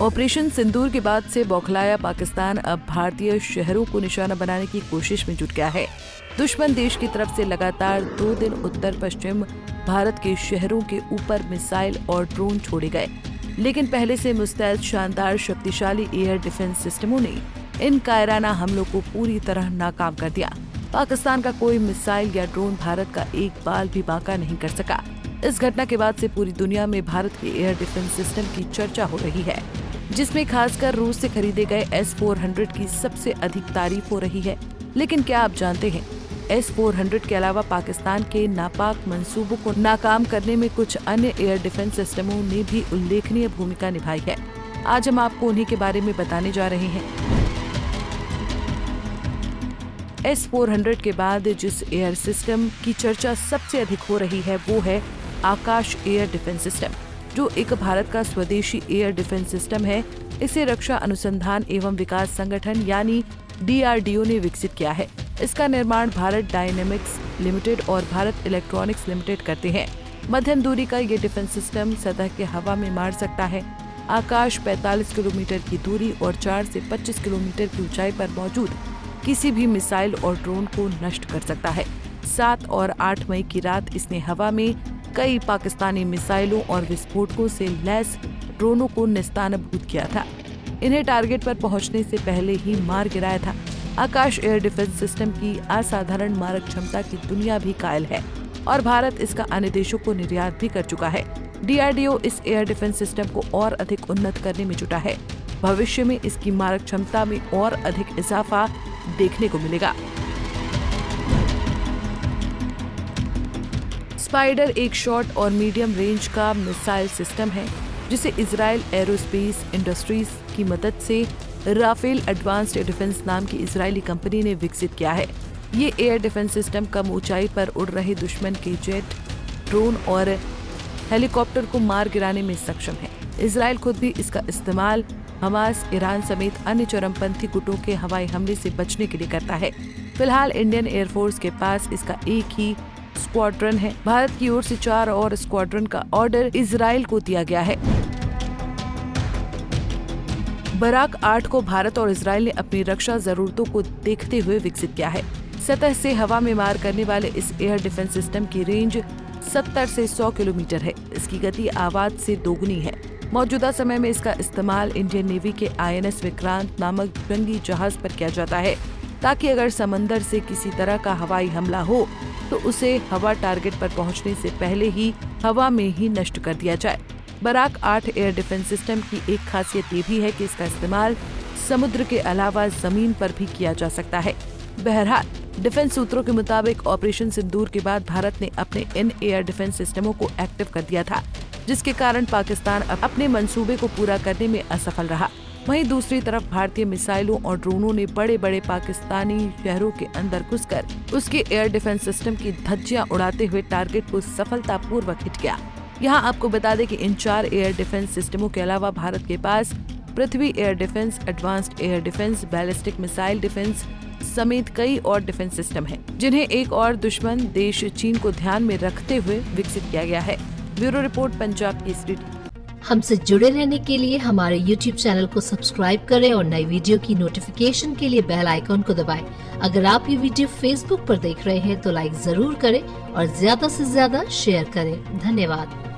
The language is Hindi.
ऑपरेशन सिंदूर के बाद से बौखलाया पाकिस्तान अब भारतीय शहरों को निशाना बनाने की कोशिश में जुट गया है। दुश्मन देश की तरफ से लगातार 2 दिन उत्तर पश्चिम भारत के शहरों के ऊपर मिसाइल और ड्रोन छोड़े गए, लेकिन पहले से मुस्तैद शानदार शक्तिशाली एयर डिफेंस सिस्टमों ने इन कायराना हमलों को पूरी तरह नाकाम कर दिया। पाकिस्तान का कोई मिसाइल या ड्रोन भारत का एक बाल भी बांका नहीं कर सका। इस घटना के बाद से पूरी दुनिया में भारत के एयर डिफेंस सिस्टम की चर्चा हो रही है, जिसमें खासकर रूस से खरीदे गए S-400 की सबसे अधिक तारीफ हो रही है। लेकिन क्या आप जानते हैं, S-400 के अलावा पाकिस्तान के नापाक मंसूबों को नाकाम करने में कुछ अन्य एयर डिफेंस सिस्टमों ने भी उल्लेखनीय भूमिका निभाई है। आज हम आपको उन्हीं के बारे में बताने जा रहे हैं। S-400 के बाद जिस एयर सिस्टम की चर्चा सबसे अधिक हो रही है वो है आकाश एयर डिफेंस सिस्टम, जो एक भारत का स्वदेशी एयर डिफेंस सिस्टम है। इसे रक्षा अनुसंधान एवं विकास संगठन यानी DRDO ने विकसित किया है। इसका निर्माण भारत डायनेमिक्स लिमिटेड और भारत इलेक्ट्रॉनिक्स लिमिटेड करते हैं। मध्यम दूरी का ये डिफेंस सिस्टम सतह के हवा में मार सकता है। आकाश 45 किलोमीटर की दूरी और 4 से 25 किलोमीटर की ऊंचाई पर मौजूद किसी भी मिसाइल और ड्रोन को नष्ट कर सकता है। 7 और 8 मई की रात इसने हवा में कई पाकिस्तानी मिसाइलों और विस्फोटकों से लैस ड्रोनों को नेस्तानाबूद किया था। इन्हें टारगेट पर पहुंचने से पहले ही मार गिराया था। आकाश एयर डिफेंस सिस्टम की असाधारण मारक क्षमता की दुनिया भी कायल है और भारत इसका अन्य देशों को निर्यात भी कर चुका है। DRDO इस एयर डिफेंस सिस्टम को और अधिक उन्नत करने में जुटा है। भविष्य में इसकी मारक क्षमता में और अधिक इजाफा देखने को मिलेगा। स्पाइडर एक शॉर्ट और मीडियम रेंज का मिसाइल सिस्टम है, जिसे इजराइल एरोस्पेस इंडस्ट्रीज की मदद से राफेल एडवांस्ड डिफेंस नाम की इजरायली कंपनी ने विकसित किया है। ये एयर डिफेंस सिस्टम कम ऊंचाई पर उड़ रहे दुश्मन के जेट, ड्रोन और हेलीकॉप्टर को मार गिराने में सक्षम है। इजराइल खुद भी इसका इस्तेमाल हमास, ईरान समेत अन्य चरमपंथी गुटों के हवाई हमले से बचने के लिए करता है। फिलहाल इंडियन एयरफोर्स के पास इसका एक ही स्क्वाड्रन है। भारत की ओर से 4 और स्क्वाड्रन का ऑर्डर इजराइल को दिया गया है। बराक 8 को भारत और इजराइल ने अपनी रक्षा जरूरतों को देखते हुए विकसित किया है। सतह से हवा में मार करने वाले इस एयर डिफेंस सिस्टम की रेंज 70 से 100 किलोमीटर है। इसकी गति आवाज से दोगुनी है। मौजूदा समय में इसका इस्तेमाल इंडियन नेवी के INS विक्रांत नामक जंगी जहाज पर किया जाता है, ताकि अगर समंदर से किसी तरह का हवाई हमला हो तो उसे हवा टारगेट पर पहुंचने से पहले ही हवा में ही नष्ट कर दिया जाए। बराक 8 एयर डिफेंस सिस्टम की एक खासियत ये भी है कि इसका इस्तेमाल समुद्र के अलावा जमीन पर भी किया जा सकता है। बहरहाल, डिफेंस सूत्रों के मुताबिक ऑपरेशन सिंदूर के बाद भारत ने अपने इन एयर डिफेंस सिस्टमों को एक्टिव कर दिया था, जिसके कारण पाकिस्तान अपने मंसूबे को पूरा करने में असफल रहा। वहीं दूसरी तरफ भारतीय मिसाइलों और ड्रोनों ने बड़े बड़े पाकिस्तानी शहरों के अंदर घुसकर उसके एयर डिफेंस सिस्टम की धज्जियां उड़ाते हुए टारगेट को सफलतापूर्वक हिट किया। यहाँ आपको बता दें कि इन 4 एयर डिफेंस सिस्टमों के अलावा भारत के पास Prithvi air defence, advanced air defence, ballistic missile defence समेत कई और डिफेंस सिस्टम हैं, जिन्हें एक और दुश्मन देश चीन को ध्यान में रखते हुए विकसित किया गया है। Bureau report, Punjab Kesari. हमसे जुड़े रहने के लिए हमारे YouTube चैनल को सब्सक्राइब करें और नई वीडियो की नोटिफिकेशन के लिए बेल आइकॉन को दबाएं। अगर आप ये वीडियो Facebook पर देख रहे हैं तो लाइक जरूर करें और ज्यादा से ज्यादा शेयर करें। धन्यवाद।